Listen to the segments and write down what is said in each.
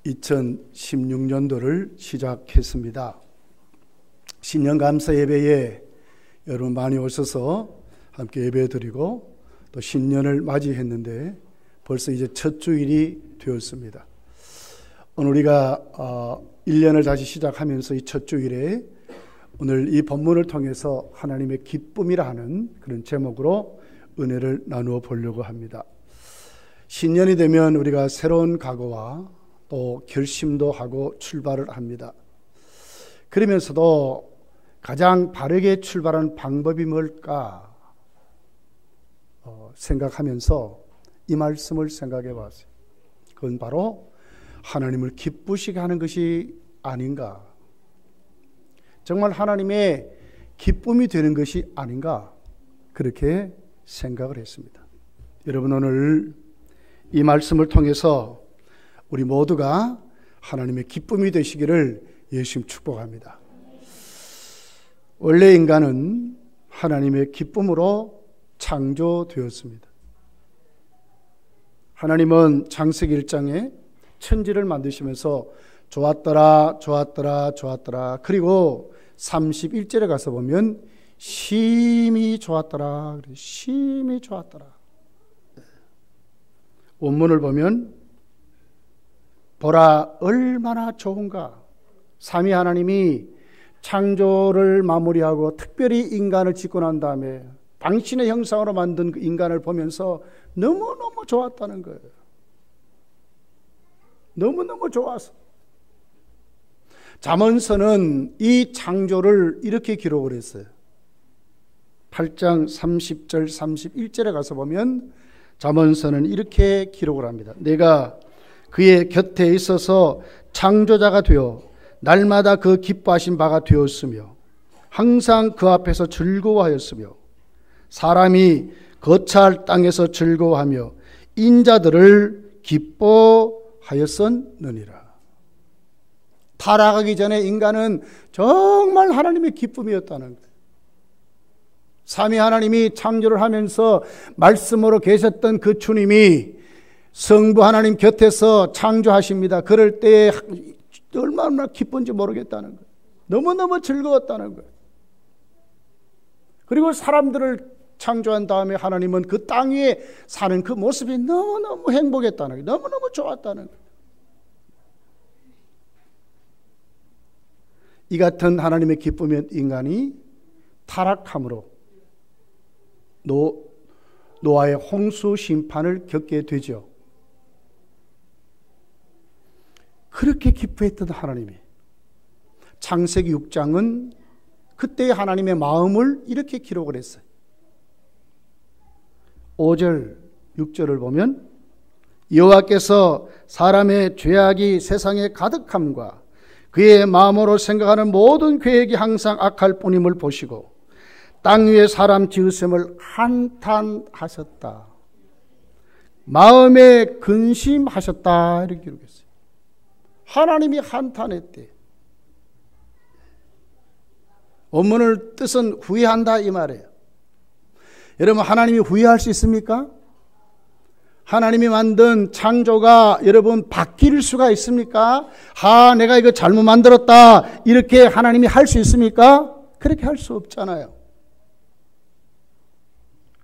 2016년도를 시작했습니다. 신년 감사 예배에 여러분 많이 오셔서 함께 예배 드리고 또 신년을 맞이했는데 벌써 이제 첫 주일이 되었습니다. 오늘 우리가 1년을 다시 시작하면서 이 첫 주일에 오늘 이 본문을 통해서 하나님의 기쁨이라 하는 그런 제목으로 은혜를 나누어 보려고 합니다. 신년이 되면 우리가 새로운 각오와 또 결심도 하고 출발을 합니다. 그러면서도 가장 바르게 출발하는 방법이 뭘까 생각하면서 이 말씀을 생각해 봤어요. 그건 바로 하나님을 기쁘시게 하는 것이 아닌가, 정말 하나님의 기쁨이 되는 것이 아닌가, 그렇게 생각을 했습니다. 여러분, 오늘 이 말씀을 통해서 우리 모두가 하나님의 기쁨이 되시기를 예수님 축복합니다. 원래 인간은 하나님의 기쁨으로 창조되었습니다. 하나님은 창세기 1장에 천지를 만드시면서 좋았더라 좋았더라 좋았더라, 그리고 31절에 가서 보면 심히 좋았더라, 심히 좋았더라. 원문을 보면 보라 얼마나 좋은가. 삼위 하나님이 창조를 마무리하고 특별히 인간을 짓고 난 다음에 당신의 형상으로 만든 그 인간을 보면서 너무너무 좋았다는 거예요. 너무너무 좋아서. 잠언서는 이 창조를 이렇게 기록을 했어요. 8장 30절 31절에 가서 보면 잠언서는 이렇게 기록을 합니다. 내가 그의 곁에 있어서 창조자가 되어 날마다 그 기뻐하신 바가 되었으며 항상 그 앞에서 즐거워하였으며 사람이 거처할 땅에서 즐거워하며 인자들을 기뻐하였었느니라. 타락하기 전에 인간은 정말 하나님의 기쁨이었다는 거예요. 삼위 하나님이 창조를 하면서 말씀으로 계셨던 그 주님이 성부 하나님 곁에서 창조하십니다. 그럴 때 얼마나 기쁜지 모르겠다는 거예요. 너무너무 즐거웠다는 거예요. 그리고 사람들을 창조한 다음에 하나님은 그 땅 위에 사는 그 모습이 너무너무 행복했다는 거예요. 너무너무 좋았다는 거예요. 이 같은 하나님의 기쁨의 인간이 타락함으로 노아의 홍수 심판을 겪게 되죠. 그렇게 기뻐했던 하나님이 창세기 6장은 그때의 하나님의 마음을 이렇게 기록을 했어요. 5절 6절을 보면 여호와께서 사람의 죄악이 세상에 가득함과 그의 마음으로 생각하는 모든 계획이 항상 악할 뿐임을 보시고 땅 위에 사람 지으심을 한탄하셨다. 마음에 근심하셨다, 이렇게 기록했어요. 하나님이 한탄했대. 원문을 뜻은 후회한다 이 말이에요. 여러분, 하나님이 후회할 수 있습니까? 하나님이 만든 창조가 여러분 바뀔 수가 있습니까? 내가 이거 잘못 만들었다, 이렇게 하나님이 할 수 있습니까? 그렇게 할 수 없잖아요.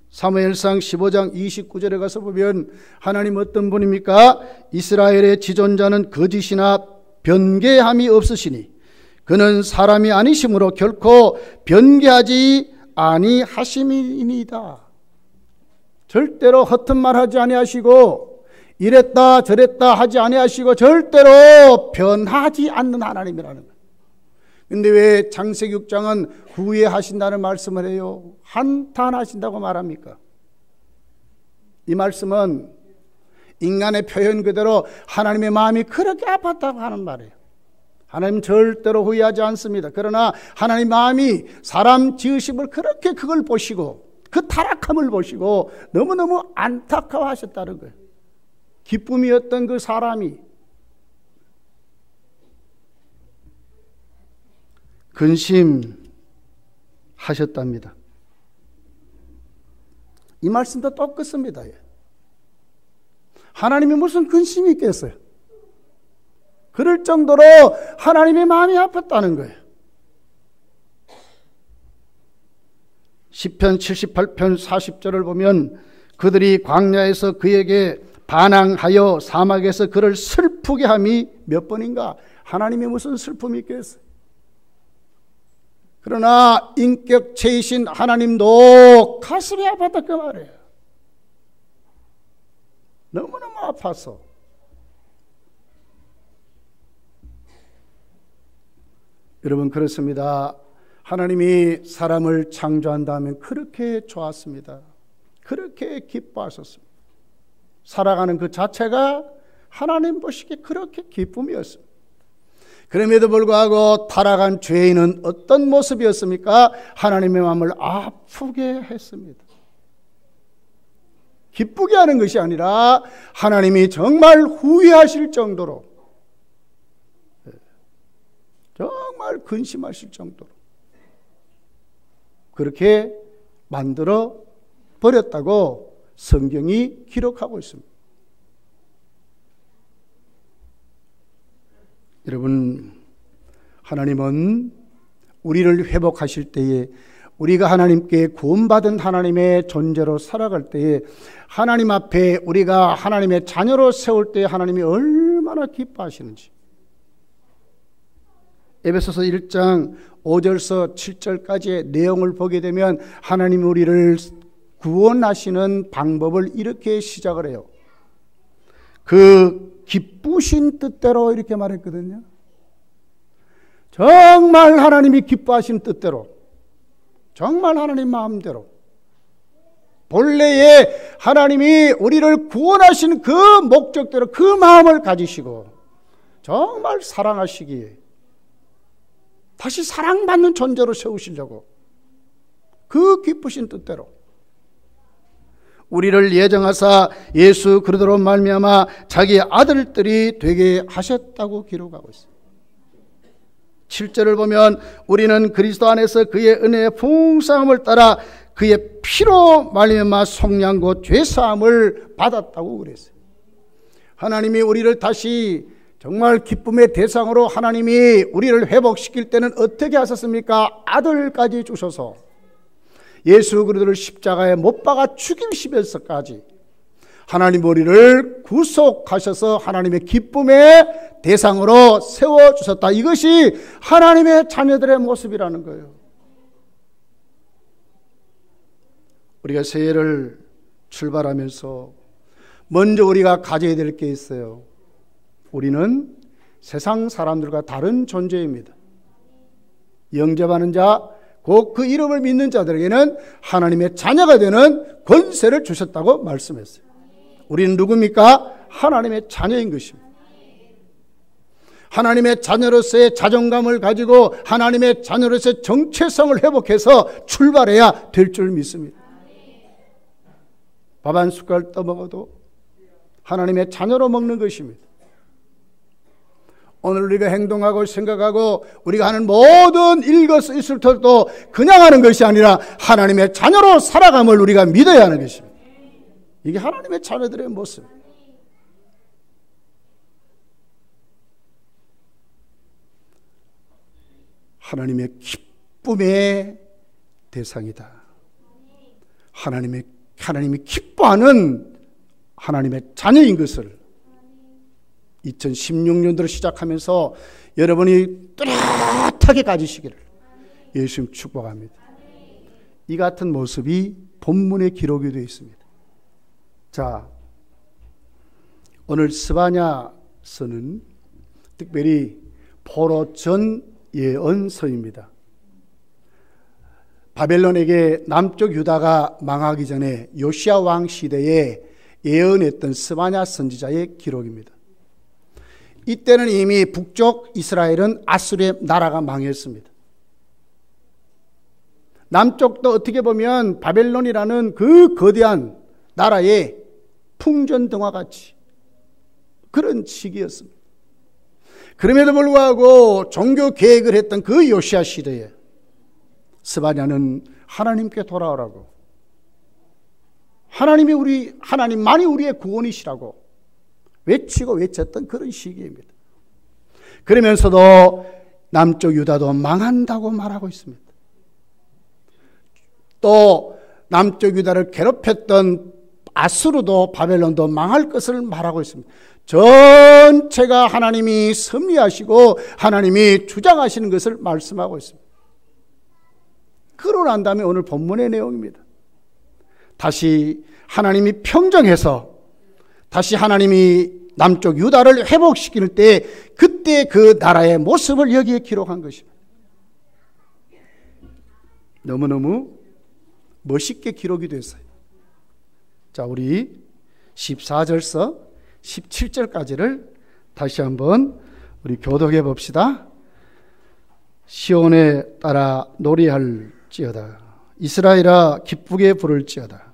사무엘상 15장 29절에 가서 보면 하나님 어떤 분입니까? 이스라엘의 지존자는 거짓이나 변개함이 없으시니 그는 사람이 아니심으로 결코 변개하지 아니하심이니이다. 절대로 허튼 말 하지 아니하시고 이랬다 저랬다 하지 아니하시고 절대로 변하지 않는 하나님이라는 거예요. 근데 왜 창세기 6장은 후회하신다는 말씀을 해요? 한탄하신다고 말합니까? 이 말씀은 인간의 표현 그대로 하나님의 마음이 그렇게 아팠다고 하는 말이에요. 하나님 절대로 후회하지 않습니다. 그러나 하나님 마음이 사람 지으심을 그렇게 그걸 보시고 그 타락함을 보시고 너무너무 안타까워하셨다는 거예요. 기쁨이었던 그 사람이 근심하셨답니다. 이 말씀도 똑같습니다. 하나님이 무슨 근심이 있겠어요? 그럴 정도로 하나님의 마음이 아팠다는 거예요. 시편 78편 40절을 보면 그들이 광야에서 그에게 반항하여 사막에서 그를 슬프게 함이 몇 번인가? 하나님이 무슨 슬픔이 있겠어요? 그러나 인격체이신 하나님도 가슴이 아팠다 그 말이에요. 너무너무 아파서. 여러분, 그렇습니다. 하나님이 사람을 창조한 다음에 그렇게 좋았습니다. 그렇게 기뻐하셨습니다. 살아가는 그 자체가 하나님 보시기에 그렇게 기쁨이었습니다. 그럼에도 불구하고 타락한 죄인은 어떤 모습이었습니까? 하나님의 마음을 아프게 했습니다. 기쁘게 하는 것이 아니라 하나님이 정말 후회하실 정도로, 정말 근심하실 정도로 그렇게 만들어 버렸다고 성경이 기록하고 있습니다. 여러분, 하나님은 우리를 회복하실 때에, 우리가 하나님께 구원받은 하나님의 존재로 살아갈 때에, 하나님 앞에 우리가 하나님의 자녀로 세울 때에 하나님이 얼마나 기뻐하시는지. 에베소서 1장 5절에서 7절까지의 내용을 보게 되면 하나님 우리를 구원하시는 방법을 이렇게 시작을 해요. 그 기쁘신 뜻대로 이렇게 말했거든요. 정말 하나님이 기뻐하신 뜻대로, 정말 하나님 마음대로, 본래의 하나님이 우리를 구원하신 그 목적대로 그 마음을 가지시고 정말 사랑하시기에 다시 사랑받는 존재로 세우시려고 그 기쁘신 뜻대로 우리를 예정하사 예수 그리스도로 말미암아 자기 아들들이 되게 하셨다고 기록하고 있습니다. 7절을 보면 우리는 그리스도 안에서 그의 은혜의 풍성함을 따라 그의 피로 말미암아 속량 곧 죄사함을 받았다고 그랬어요. 하나님이 우리를 다시 정말 기쁨의 대상으로 하나님이 우리를 회복시킬 때는 어떻게 하셨습니까? 아들까지 주셔서 예수 그리스도를 십자가에 못 박아 죽이시면서까지 하나님 우리를 구속하셔서 하나님의 기쁨의 대상으로 세워주셨다. 이것이 하나님의 자녀들의 모습이라는 거예요. 우리가 새해를 출발하면서 먼저 우리가 가져야 될 게 있어요. 우리는 세상 사람들과 다른 존재입니다. 영접하는 자, 곧 그 이름을 믿는 자들에게는 하나님의 자녀가 되는 권세를 주셨다고 말씀했어요. 우리는 누굽니까? 하나님의 자녀인 것입니다. 하나님의 자녀로서의 자존감을 가지고 하나님의 자녀로서의 정체성을 회복해서 출발해야 될 줄 믿습니다. 밥 한 숟갈 떠먹어도 하나님의 자녀로 먹는 것입니다. 오늘 우리가 행동하고 생각하고 우리가 하는 모든 일거수일투도 그냥 하는 것이 아니라 하나님의 자녀로 살아감을 우리가 믿어야 하는 것입니다. 이게 하나님의 자녀들의 모습. 하나님의 기쁨의 대상이다. 하나님이 기뻐하는 하나님의 자녀인 것을 2016년도를 시작하면서 여러분이 뚜렷하게 가지시기를 예수님 축복합니다. 이 같은 모습이 본문에 기록이 되어 있습니다. 자, 오늘 스바냐서는 특별히 포로 전 예언서입니다. 바벨론에게 남쪽 유다가 망하기 전에 요시야 왕 시대에 예언했던 스바냐 선지자의 기록입니다. 이때는 이미 북쪽 이스라엘은 아수르의 나라가 망했습니다. 남쪽도 어떻게 보면 바벨론이라는 그 거대한 나라의 풍전등화 같이 그런 시기였습니다. 그럼에도 불구하고 종교 계획을 했던 그 요시야 시대에 스바냐는 하나님께 돌아오라고, 하나님만이 우리의 구원이시라고 외치고 외쳤던 그런 시기입니다. 그러면서도 남쪽 유다도 망한다고 말하고 있습니다. 또 남쪽 유다를 괴롭혔던 아수르도 바벨론도 망할 것을 말하고 있습니다. 전체가 하나님이 섭리하시고 하나님이 주장하시는 것을 말씀하고 있습니다. 그러고 난 다음에 오늘 본문의 내용입니다. 다시 하나님이 평정해서 다시 하나님이 남쪽 유다를 회복시킬 때 그때 그 나라의 모습을 여기에 기록한 것입니다. 너무너무 멋있게 기록이 됐어요. 자, 우리 14절서 17절까지를 다시 한번 우리 교독해 봅시다. 시온에 따라 노래할지어다. 이스라엘아 기쁘게 부를지어다.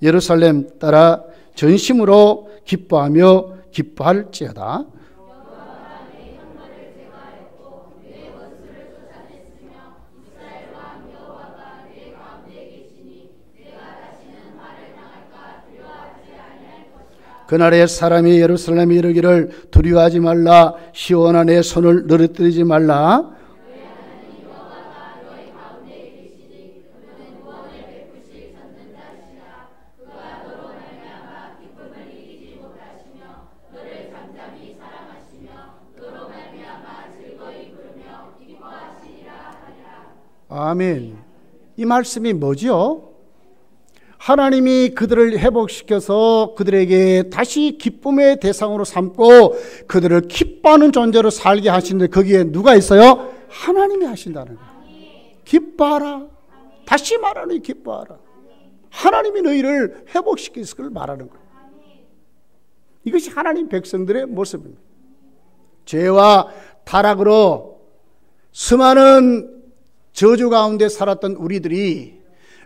예루살렘 따라 전심으로 기뻐하며 기뻐할지어다. 그날에 사람이 예루살렘에 이르기를 두려워하지 말라. 시온아 내 손을 늘어뜨리지 말라. 아멘. 이 말씀이 뭐죠? 하나님이 그들을 회복시켜서 그들에게 다시 기쁨의 대상으로 삼고 그들을 기뻐하는 존재로 살게 하시는데 거기에 누가 있어요? 하나님이 하신다는 거예요. 기뻐하라. 다시 말하는 기뻐하라. 하나님이 너희를 회복시켰을 걸 말하는 거예요. 이것이 하나님 백성들의 모습입니다. 죄와 타락으로 수많은 저주 가운데 살았던 우리들이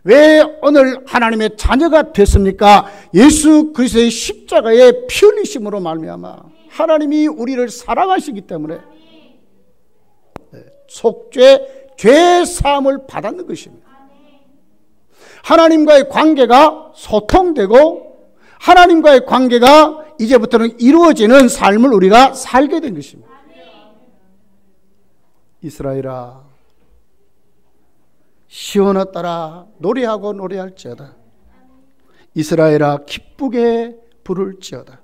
왜 오늘 하나님의 자녀가 됐습니까? 예수 그리스도의 십자가의 피 흘리심으로 말미암아 하나님이 우리를 사랑하시기 때문에 속죄, 죄 사함을 받았는 것입니다. 하나님과의 관계가 소통되고 하나님과의 관계가 이제부터는 이루어지는 삶을 우리가 살게 된 것입니다. 이스라엘아 시온아 따라 노래하고 노래할지어다. 이스라엘아 기쁘게 부를지어다.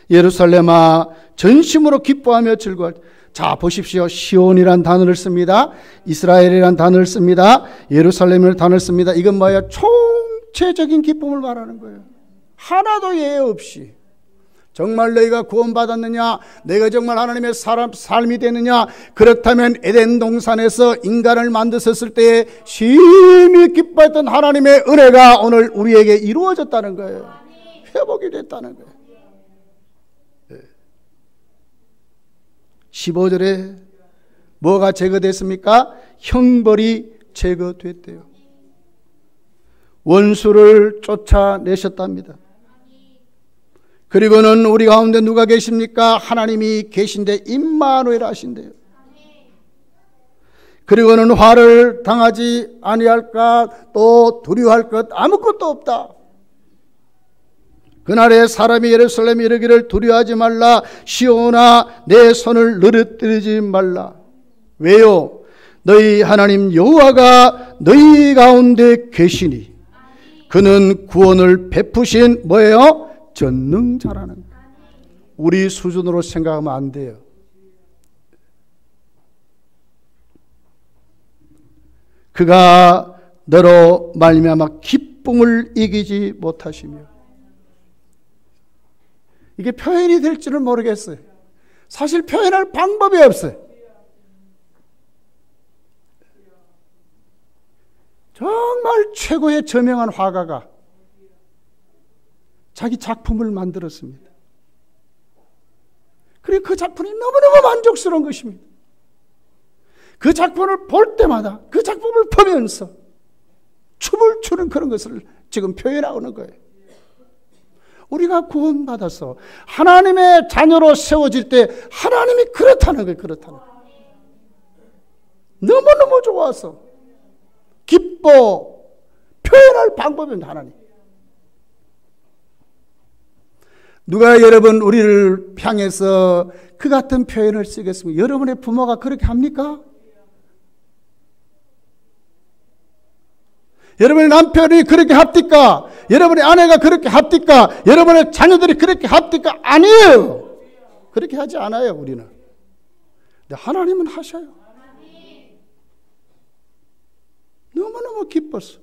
예루살렘아 전심으로 기뻐하며 즐거워할. 자 보십시오. 시온이란 단어를 씁니다. 이스라엘이란 단어를 씁니다. 예루살렘이라는 단어를 씁니다. 이건 뭐예요? 총체적인 기쁨을 말하는 거예요. 하나도 예외 없이. 정말 너희가 구원받았느냐? 내가 정말 하나님의 삶이 되느냐? 그렇다면 에덴 동산에서 인간을 만드셨을 때에 심히 기뻐했던 하나님의 은혜가 오늘 우리에게 이루어졌다는 거예요. 회복이 됐다는 거예요. 15절에 뭐가 제거됐습니까? 형벌이 제거됐대요. 원수를 쫓아내셨답니다. 그리고는 우리 가운데 누가 계십니까? 하나님이 계신데 임마누엘 하신대요. 그리고는 화를 당하지 아니할까 또 두려워할 것 아무것도 없다. 그날에 사람이 예루살렘에 이르기를 두려워하지 말라. 시온아 내 손을 늘어뜨리지 말라. 왜요? 너희 하나님 여호와가 너희 가운데 계시니 그는 구원을 베푸신 뭐예요? 전능자라는 거예요. 우리 수준으로 생각하면 안 돼요. 그가 너로 말미암아 기쁨을 이기지 못하시며. 이게 표현이 될지는 모르겠어요. 사실 표현할 방법이 없어요. 정말 최고의 저명한 화가가 자기 작품을 만들었습니다. 그리고 그 작품이 너무너무 만족스러운 것입니다. 그 작품을 볼 때마다 그 작품을 보면서 춤을 추는 그런 것을 지금 표현하는 거예요. 우리가 구원받아서 하나님의 자녀로 세워질 때 하나님이 그렇다는 거예요. 그렇다는 거예요. 너무너무 좋아서 기뻐 표현할 방법은 하나님. 누가 여러분 우리를 향해서 그 같은 표현을 쓰겠습니까? 여러분의 부모가 그렇게 합니까? 여러분의 남편이 그렇게 합니까? 여러분의 아내가 그렇게 합니까? 여러분의 자녀들이 그렇게 합니까? 아니에요. 그렇게 하지 않아요, 우리는. 근데 하나님은 하셔요. 너무너무 기뻤어.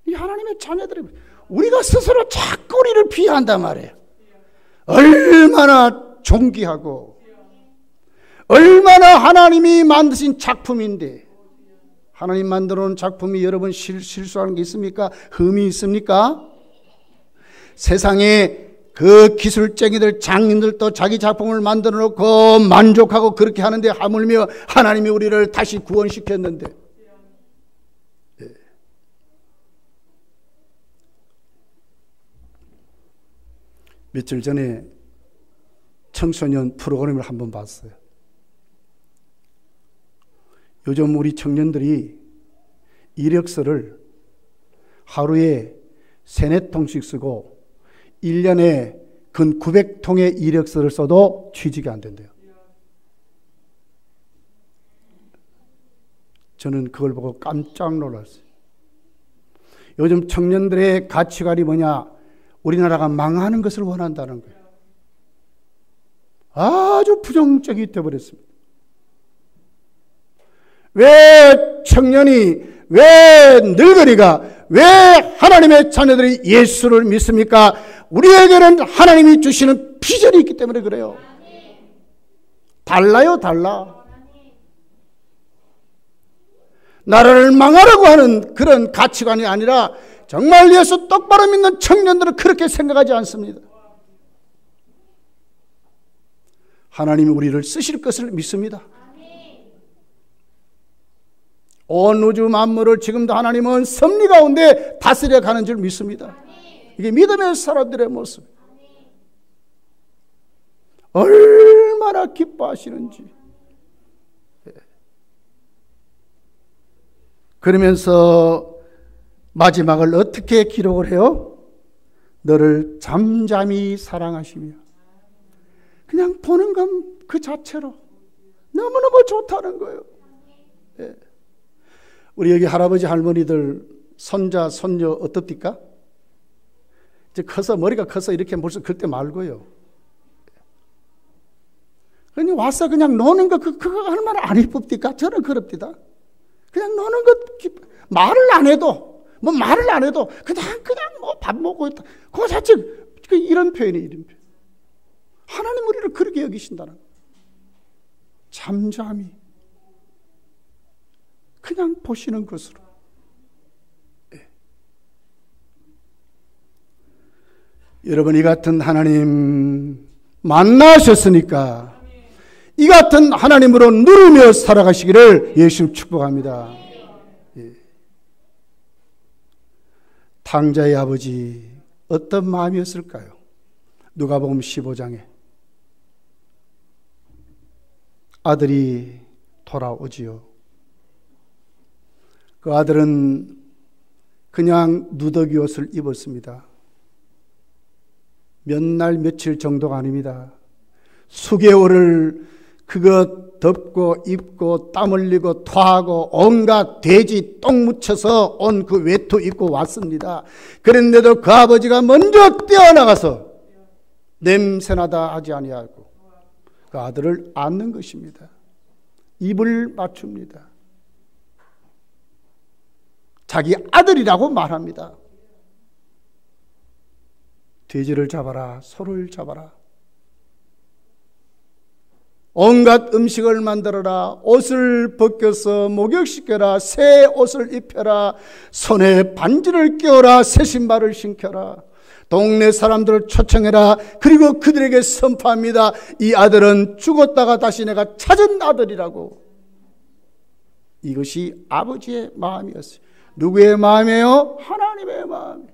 이 하나님의 자녀들이 우리가 스스로 자꾸 우리를 비하한단 말이에요. 얼마나 존귀하고 얼마나 하나님이 만드신 작품인데, 하나님 만들어 놓은 작품이 여러분 실수하는 게 있습니까? 흠이 있습니까? 세상에 그 기술쟁이들, 장인들도 자기 작품을 만들어 놓고 만족하고 그렇게 하는데, 하물며 하나님이 우리를 다시 구원시켰는데. 며칠 전에 청소년 프로그램을 한번 봤어요. 요즘 우리 청년들이 이력서를 하루에 3-4통씩 쓰고 1년에 근 900통의 이력서를 써도 취직이 안 된대요. 저는 그걸 보고 깜짝 놀랐어요. 요즘 청년들의 가치관이 뭐냐? 우리나라가 망하는 것을 원한다는 거예요. 아주 부정적이 되어버렸습니다. 왜 청년이, 왜 늙은이가, 왜 하나님의 자녀들이 예수를 믿습니까? 우리에게는 하나님이 주시는 비전이 있기 때문에 그래요. 달라요, 달라. 나라를 망하려고 하는 그런 가치관이 아니라 정말 예수 똑바로 믿는 청년들은 그렇게 생각하지 않습니다. 하나님이 우리를 쓰실 것을 믿습니다. 온 우주 만물을 지금도 하나님은 섭리 가운데 다스려 가는 줄 믿습니다. 이게 믿음의 사람들의 모습. 얼마나 기뻐하시는지. 그러면서 마지막을 어떻게 기록을 해요? 너를 잠잠히 사랑하시며. 그냥 보는 것 그 자체로 너무너무 좋다는 거예요. 예. 우리 여기 할아버지 할머니들 손자 손녀 어떻습니까? 이제 커서 머리가 커서 이렇게 벌써 그때 말고요. 그냥 와서 그냥 노는 거 그거 얼마나 안 이쁩니까? 저는 그럽니다. 그냥 노는 것 말을 안 해도 그냥 뭐 밥 먹고 있다. 그 자체 이런 표현이 이런 표현. 하나님 우리를 그렇게 여기신다는 거예요. 잠잠히 그냥 보시는 것으로. 네. 여러분 이 같은 하나님 만나셨으니까 이 같은 하나님으로 누리며 살아가시기를 예수 축복합니다. 예. 탕자의 아버지 어떤 마음이었을까요? 누가복음 15장에 아들이 돌아오지요. 그 아들은 그냥 누더기 옷을 입었습니다. 몇 날 며칠 정도가 아닙니다. 수개월을 그것 덮고 입고 땀 흘리고 토하고 온갖 돼지 똥 묻혀서 온 그 외투 입고 왔습니다. 그런데도 그 아버지가 먼저 뛰어나가서 냄새나다 하지 아니하고 그 아들을 안는 것입니다. 입을 맞춥니다. 자기 아들이라고 말합니다. 돼지를 잡아라, 소를 잡아라. 온갖 음식을 만들어라. 옷을 벗겨서 목욕시켜라. 새 옷을 입혀라. 손에 반지를 끼워라. 새 신발을 신겨라. 동네 사람들을 초청해라. 그리고 그들에게 선포합니다. 이 아들은 죽었다가 다시 내가 찾은 아들이라고. 이것이 아버지의 마음이었어요. 누구의 마음이에요? 하나님의 마음.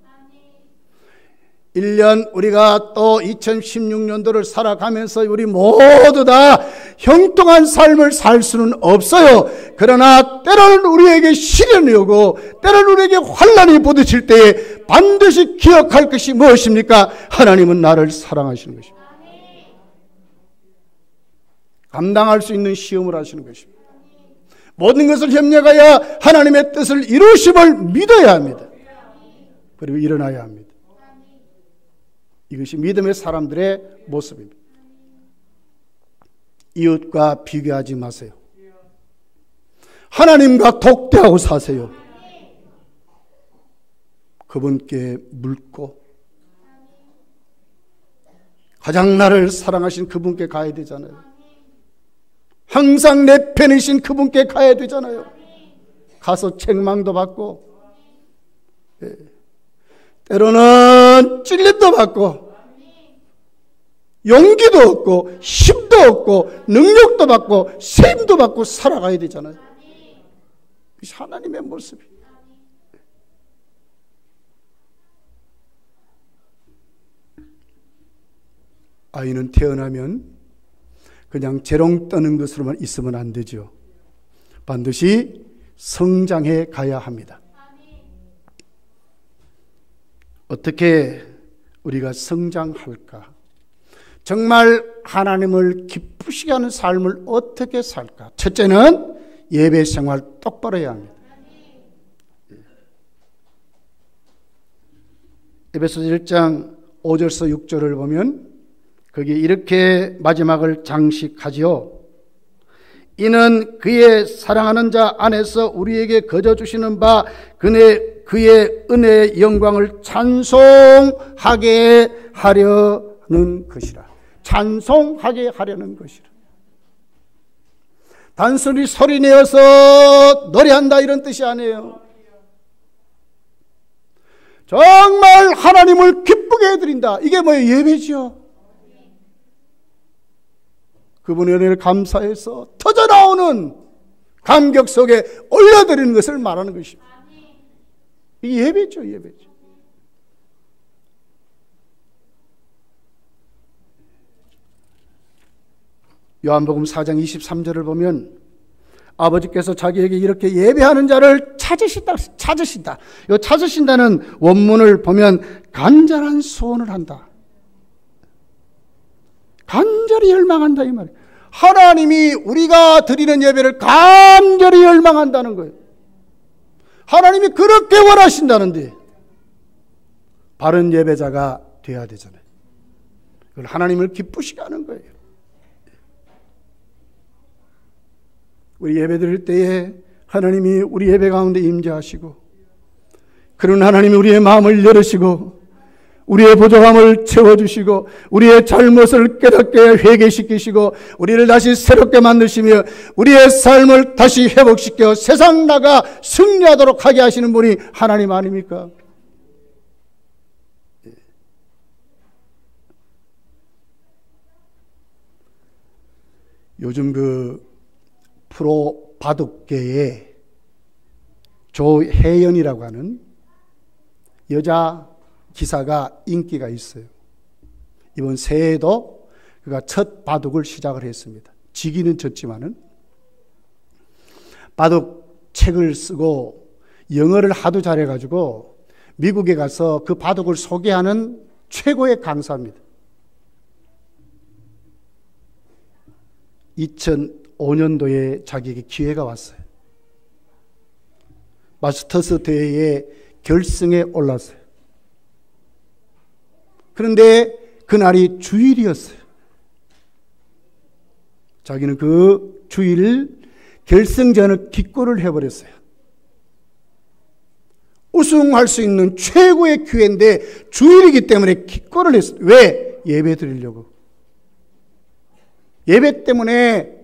1년 우리가 또 2016년도를 살아가면서 우리 모두 다 형통한 삶을 살 수는 없어요. 그러나 때로는 우리에게 시련이 오고 때로는 우리에게 환난이 부딪힐 때에 반드시 기억할 것이 무엇입니까? 하나님은 나를 사랑하시는 것입니다. 감당할 수 있는 시험을 하시는 것입니다. 모든 것을 협력하여 하나님의 뜻을 이루심을 믿어야 합니다. 그리고 일어나야 합니다. 이것이 믿음의 사람들의 모습입니다. 이웃과 비교하지 마세요. 하나님과 독대하고 사세요. 그분께 묻고 가장 나를 사랑하신 그분께 가야 되잖아요. 항상 내 편이신 그분께 가야 되잖아요. 가서 책망도 받고, 때로는 찔림도 받고, 용기도 얻고, 힘도 얻고, 능력도 받고, 세임도 받고 살아가야 되잖아요. 그것이 하나님의 모습이에요. 아이는 태어나면 그냥 재롱 떠는 것으로만 있으면 안 되죠. 반드시 성장해 가야 합니다. 어떻게 우리가 성장할까? 정말 하나님을 기쁘시게 하는 삶을 어떻게 살까? 첫째는 예배 생활 똑바로 해야 합니다. 에베소서 1장 5절에서 6절을 보면 거기에 이렇게 마지막을 장식하지요. 이는 그의 사랑하는 자 안에서 우리에게 거저 주시는 바 그의 은혜의 영광을 찬송하게 하려는 것이라. 찬송하게 하려는 것이라. 단순히 소리내어서 노래한다 이런 뜻이 아니에요. 정말 하나님을 기쁘게 해드린다. 이게 뭐예요? 예배죠. 그분의 은혜를 감사해서 터져나오는 감격 속에 올려드리는 것을 말하는 것입니다. 이게 예배죠, 예배죠. 요한복음 4장 23절을 보면 아버지께서 자기에게 이렇게 예배하는 자를 찾으신다. 이 찾으신다는 원문을 보면 간절한 소원을 한다. 간절히 열망한다 이 말이에요. 하나님이 우리가 드리는 예배를 간절히 열망한다는 거예요. 하나님이 그렇게 원하신다는데 바른 예배자가 돼야 되잖아요. 그걸 하나님을 기쁘시게 하는 거예요. 우리 예배 드릴 때에 하나님이 우리 예배 가운데 임재하시고 그런 하나님이 우리의 마음을 열으시고 우리의 부족함을 채워주시고 우리의 잘못을 깨닫게 회개시키시고 우리를 다시 새롭게 만드시며 우리의 삶을 다시 회복시켜 세상 나가 승리하도록 하게 하시는 분이 하나님 아닙니까? 요즘 그 프로 바둑계에 조혜연이라고 하는 여자 기사가 인기가 있어요. 이번 새해에도 그가 첫 바둑을 시작을 했습니다. 지기는 졌지만은 바둑 책을 쓰고 영어를 하도 잘해가지고 미국에 가서 그 바둑을 소개하는 최고의 강사입니다. 2005년도에 자기에게 기회가 왔어요. 마스터스 대회의 결승에 올랐어요. 그런데 그날이 주일이었어요. 자기는 그 주일 결승전을 기권을 해버렸어요. 우승할 수 있는 최고의 기회인데 주일이기 때문에 기권을 했어요. 왜? 예배 드리려고. 예배 때문에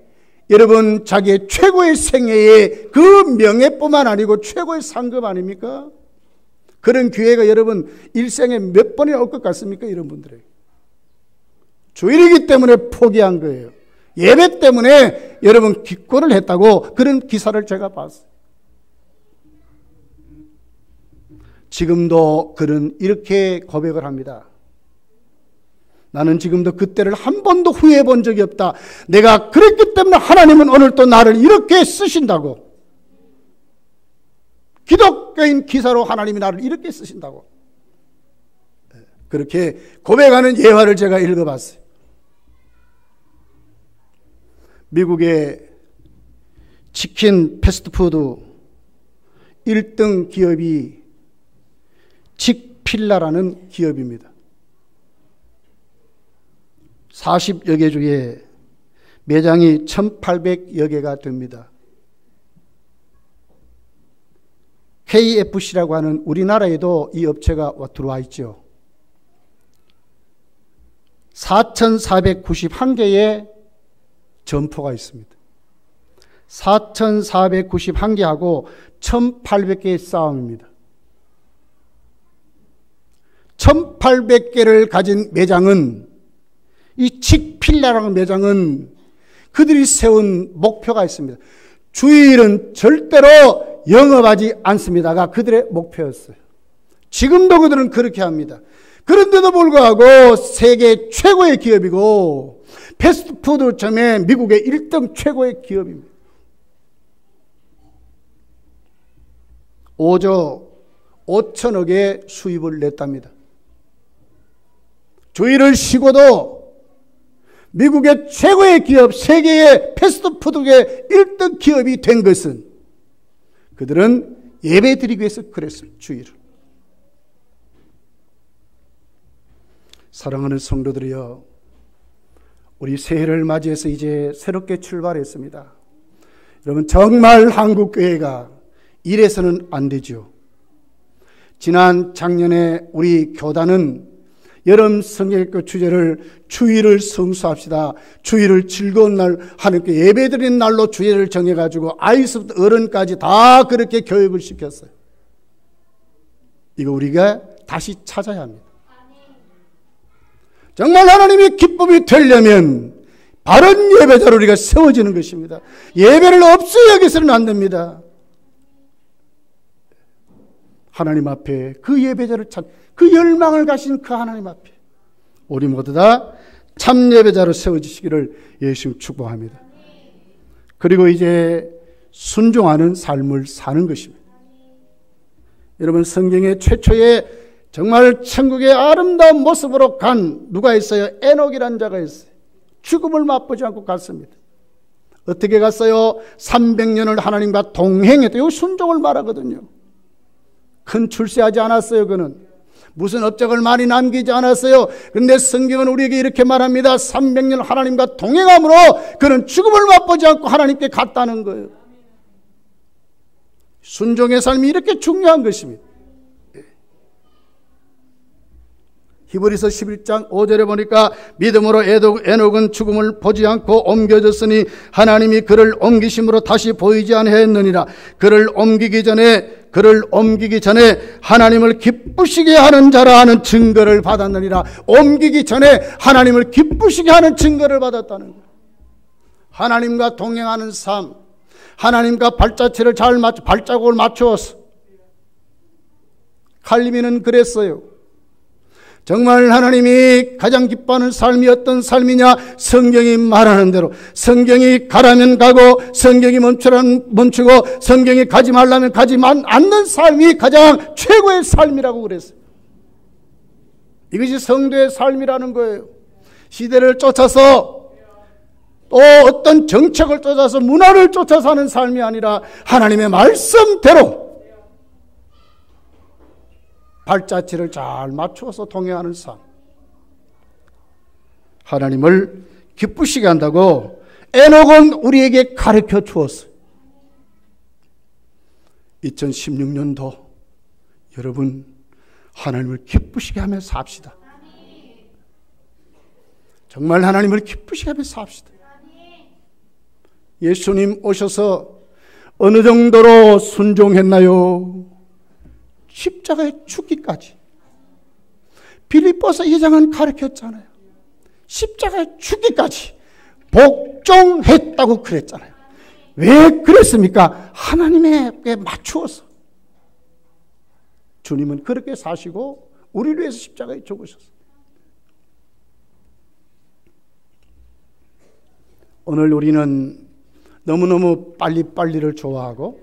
여러분 자기의 최고의 생애의 그 명예뿐만 아니고 최고의 상급 아닙니까? 그런 기회가 여러분 일생에 몇 번이나 올 것 같습니까? 이런 분들에게. 주일이기 때문에 포기한 거예요. 예배 때문에 여러분 기권을 했다고 그런 기사를 제가 봤어요. 지금도 그는 이렇게 고백을 합니다. 나는 지금도 그때를 한 번도 후회해 본 적이 없다. 내가 그랬기 때문에 하나님은 오늘 또 나를 이렇게 쓰신다고. 기독교인 기사로 하나님이 나를 이렇게 쓰신다고. 그렇게 고백하는 예화를 제가 읽어봤어요. 미국의 치킨 패스트푸드 1등 기업이 직필라라는 기업입니다. 40여 개 중에 매장이 1,800여 개가 됩니다. KFC라고 하는 우리나라에도 이 업체가 들어와 있죠. 4,491개의 점포가 있습니다. 4,491개하고 1,800개의 싸움입니다. 1,800개를 가진 매장은, 이 칙필라라는 매장은 그들이 세운 목표가 있습니다. 주일은 절대로 영업하지 않습니다가 그들의 목표였어요. 지금도 그들은 그렇게 합니다. 그런데도 불구하고 세계 최고의 기업이고 패스트푸드점에 미국의 1등 최고의 기업입니다. 5조 5천억의 수입을 냈답니다. 주일을 쉬고도 미국의 최고의 기업, 세계의 패스트푸드의 1등 기업이 된 것은 그들은 예배 드리기 위해서 그랬어요. 주일을. 사랑하는 성도들이여, 우리 새해를 맞이해서 이제 새롭게 출발했습니다. 여러분, 정말 한국교회가 이래서는 안 되죠. 작년에 우리 교단은 여름 성경학교 주제를 주일을 성수합시다. 주일을 즐거운 날, 하나님께 예배드리는 날로 주일을 정해가지고 아이서부터 어른까지 다 그렇게 교육을 시켰어요. 이거 우리가 다시 찾아야 합니다. 정말 하나님의 기쁨이 되려면 바른 예배자로 우리가 세워지는 것입니다. 예배를 없이 여기서는 안 됩니다. 하나님 앞에 그 예배자를 그 열망을 가신 그 하나님 앞에 우리 모두 다 참 예배자로 세워지시기를 예수님 축복합니다. 그리고 이제 순종하는 삶을 사는 것입니다. 여러분, 성경의 최초의 정말 천국의 아름다운 모습으로 간 누가 있어요? 에녹이라는 자가 있어요. 죽음을 맛보지 않고 갔습니다. 어떻게 갔어요? 300년을 하나님과 동행했다. 이거 순종을 말하거든요. 큰 출세하지 않았어요. 그는 무슨 업적을 많이 남기지 않았어요. 그런데 성경은 우리에게 이렇게 말합니다. 300년 하나님과 동행함으로 그는 죽음을 맛보지 않고 하나님께 갔다는 거예요. 순종의 삶이 이렇게 중요한 것입니다. 히브리서 11장 5절에 보니까 보니까 에녹은 죽음을 보지 않고 옮겨졌으니 하나님이 그를 옮기심으로 다시 보이지 아니하였느니라. 그를 옮기기 전에 하나님을 기쁘시게 하는 자라 하는 증거를 받았느니라. 옮기기 전에 하나님을 기쁘시게 하는 증거를 받았다는 거예요. 하나님과 동행하는 삶, 하나님과 발자취를 발자국을 맞추어서. 칼빈은 그랬어요. 정말 하나님이 가장 기뻐하는 삶이 어떤 삶이냐? 성경이 말하는 대로, 성경이 가라면 가고 성경이 멈추라면 멈추고 성경이 가지 말라면 가지 않는 삶이 가장 최고의 삶이라고 그랬어요. 이것이 성도의 삶이라는 거예요. 시대를 쫓아서 또 어떤 정책을 쫓아서 문화를 쫓아 사는 삶이 아니라 하나님의 말씀대로 발자취를 잘 맞추어서 동행하는 삶. 하나님을 기쁘시게 한다고 에녹은 우리에게 가르쳐 주었어요. 2016년도 여러분, 하나님을 기쁘시게 하며 삽시다. 정말 하나님을 기쁘시게 하며 삽시다. 예수님 오셔서 어느 정도로 순종했나요? 십자가에 죽기까지. 빌립보서 2장은 가르쳤잖아요. 십자가에 죽기까지 복종했다고 그랬잖아요. 왜 그랬습니까? 하나님에게 맞추어서. 주님은 그렇게 사시고 우리를 위해서 십자가에 죽으셨어요. 오늘 우리는 너무너무 빨리빨리를 좋아하고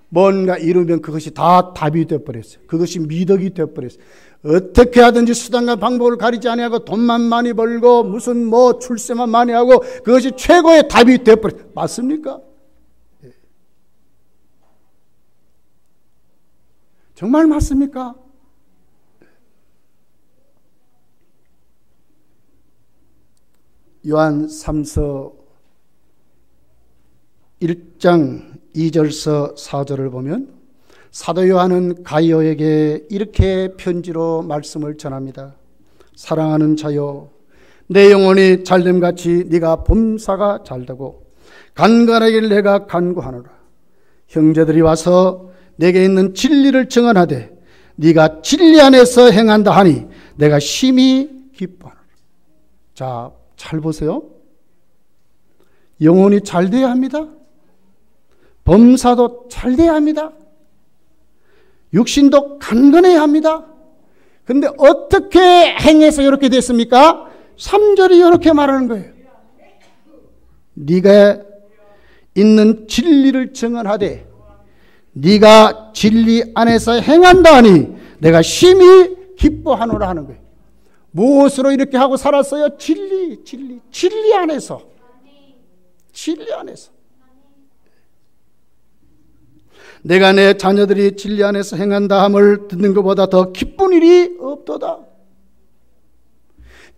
뭔가 이루면 그것이 다 답이 되어버렸어요. 그것이 미덕이 되어버렸어요. 어떻게 하든지 수단과 방법을 가리지 아니하고 돈만 많이 벌고 무슨 출세만 많이 하고 그것이 최고의 답이 되어버렸어요. 맞습니까? 정말 맞습니까? 요한 3서 1장 2절서 4절을 보면 사도 요한은 가이오에게 이렇게 편지로 말씀을 전합니다. 사랑하는 자여, 내 영혼이 잘됨같이 네가 범사가 잘되고 간간하길 내가 간구하노라. 형제들이 와서 내게 있는 진리를 증언하되 네가 진리 안에서 행한다 하니 내가 심히 기뻐하노라. 자, 잘 보세요. 영혼이 잘 돼야 합니다. 범사도 잘 돼야 합니다. 육신도 강건해야 합니다. 그런데 어떻게 행해서 이렇게 됐습니까? 3절이 이렇게 말하는 거예요. 네가 있는 진리를 증언하되 네가 진리 안에서 행한다 하니 내가 심히 기뻐하노라 하는 거예요. 무엇으로 이렇게 하고 살았어요? 진리 안에서. 진리 안에서. 내가 내 자녀들이 진리 안에서 행한다 함을 듣는 것보다 더 기쁜 일이 없도다.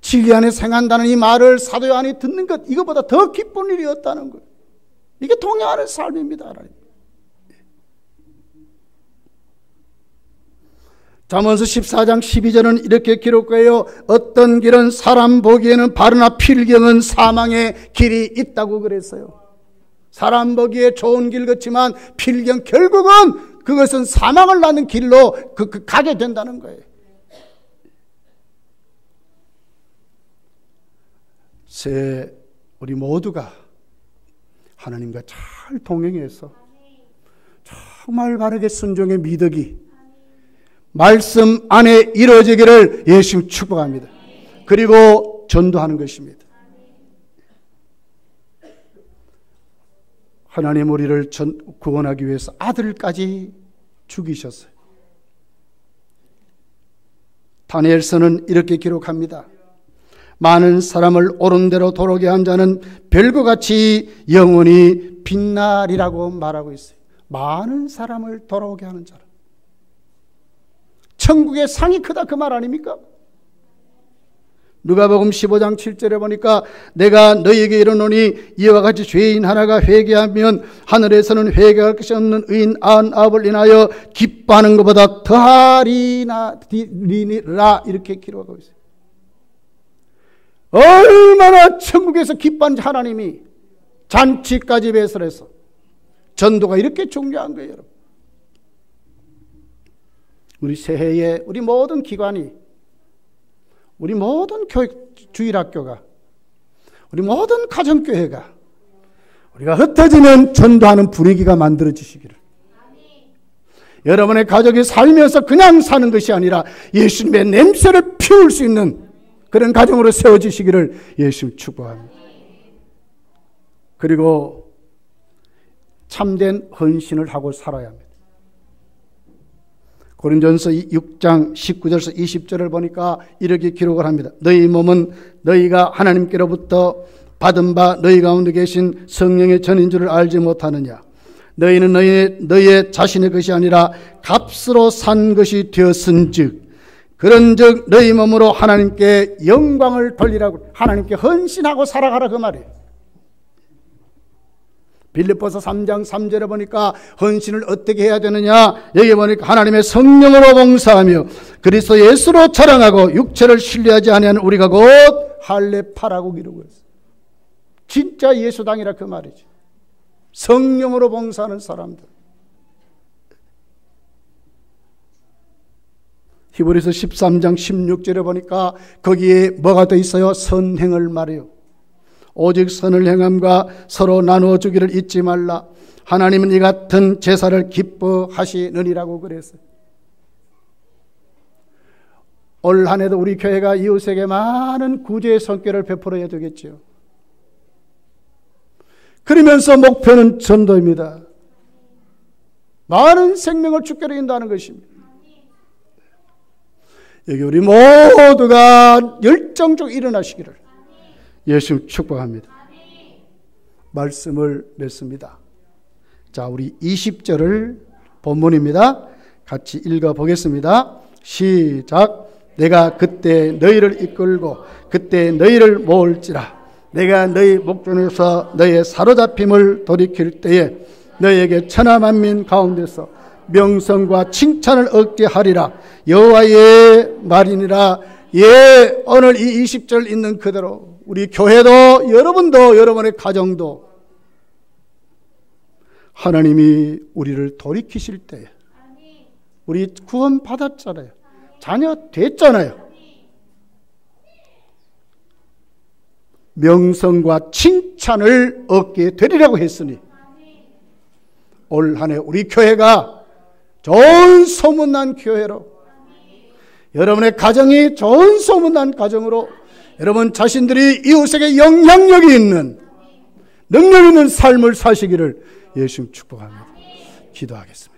진리 안에서 행한다는 이 말을 사도 요한이 듣는 것, 이것보다 더 기쁜 일이 없다는 거예요. 이게 동의하는 삶입니다. 잠언서 14장 12절은 이렇게 기록해요. 어떤 길은 사람 보기에는 바르나 필경은 사망의 길이 있다고 그랬어요. 사람 보기에 좋은 길 같지만 필경, 결국은 그것은 사망을 낳는 길로 가게 된다는 거예요. 새 우리 모두가 하나님과 잘 동행해서 정말 바르게 순종의 미덕이 말씀 안에 이루어지기를 예수님 축복합니다. 그리고 전도하는 것입니다. 하나님 우리를 구원하기 위해서 아들까지 죽이셨어요. 다니엘서는 이렇게 기록합니다. 많은 사람을 옳은 대로 도로게 한 자는 별과 같이 영원히 빛나리라고 말하고 있어요. 많은 사람을 돌아오게 하는 자라. 천국의 상이 크다 그 말 아닙니까? 누가복음 15장 7절에 보니까 내가 너희에게 이르노니 이와 같이 죄인 하나가 회개하면 하늘에서는 회개할 것이 없는 의인 99을 인하여 기뻐하는 것보다 더하리라 이렇게 기록하고 있어요. 얼마나 천국에서 기뻐하는지 하나님이 잔치까지 배설해서 전도가 이렇게 중요한 거예요. 여러분. 우리 새해에 우리 모든 기관이, 우리 모든 주일학교가, 우리 모든 가정교회가 우리가 흩어지면 전도하는 분위기가 만들어지시기를, 여러분의 가족이 살면서 그냥 사는 것이 아니라 예수님의 냄새를 피울 수 있는 그런 가정으로 세워지시기를 예수님 축복합니다. 그리고 참된 헌신을 하고 살아야 합니다. 고린도전서 6장 19절에서 20절을 보니까 이렇게 기록을 합니다. 너희 몸은 너희가 하나님께로부터 받은 바 너희 가운데 계신 성령의 전인 줄을 알지 못하느냐. 너희는 너희의 자신의 것이 아니라 값으로 산 것이 되었은즉 그런즉 너희 몸으로 하나님께 영광을 돌리라고, 하나님께 헌신하고 살아가라 그 말이에요. 빌립보서 3장 3절에 보니까 헌신을 어떻게 해야 되느냐, 여기 보니까 하나님의 성령으로 봉사하며 그리스도 예수로 자랑하고 육체를 신뢰하지 아니하는 우리가 곧 할례파라고 기록을 했어요. 진짜 예수당이라 그 말이죠. 성령으로 봉사하는 사람들. 히브리서 13장 16절에 보니까 거기에 뭐가 더 있어요? 선행을 말해요. 오직 선을 행함과 서로 나누어 주기를 잊지 말라. 하나님은 이 같은 제사를 기뻐하시느니라고 그랬어요. 올 한 해도 우리 교회가 이웃에게 많은 구제의 손길을 베풀어야 되겠죠. 그러면서 목표는 전도입니다. 많은 생명을 주께로 인도하는 것입니다. 여기 우리 모두가 열정적으로 일어나시기를 예수 축복합니다. 말씀을 맺습니다. 자, 우리 20절을 본문입니다. 같이 읽어보겠습니다. 시작. 내가 그때 너희를 이끌고 그때 너희를 모을지라. 내가 너희 목전에서 너희의 사로잡힘을 돌이킬 때에 너희에게 천하만민 가운데서 명성과 칭찬을 얻게 하리라. 여호와의 말이니라. 예, 오늘 이 20절 있는 그대로 우리 교회도 여러분도 여러분의 가정도 하나님이 우리를 돌이키실 때에 우리 구원 받았잖아요. 자녀 됐잖아요. 명성과 칭찬을 얻게 되리라고 했으니 올 한 해 우리 교회가 좋은 소문난 교회로, 여러분의 가정이 좋은 소문난 가정으로, 여러분 자신들이 이웃에게 영향력이 있는 능력 있는 삶을 사시기를 예수 축복합니다. 기도하겠습니다.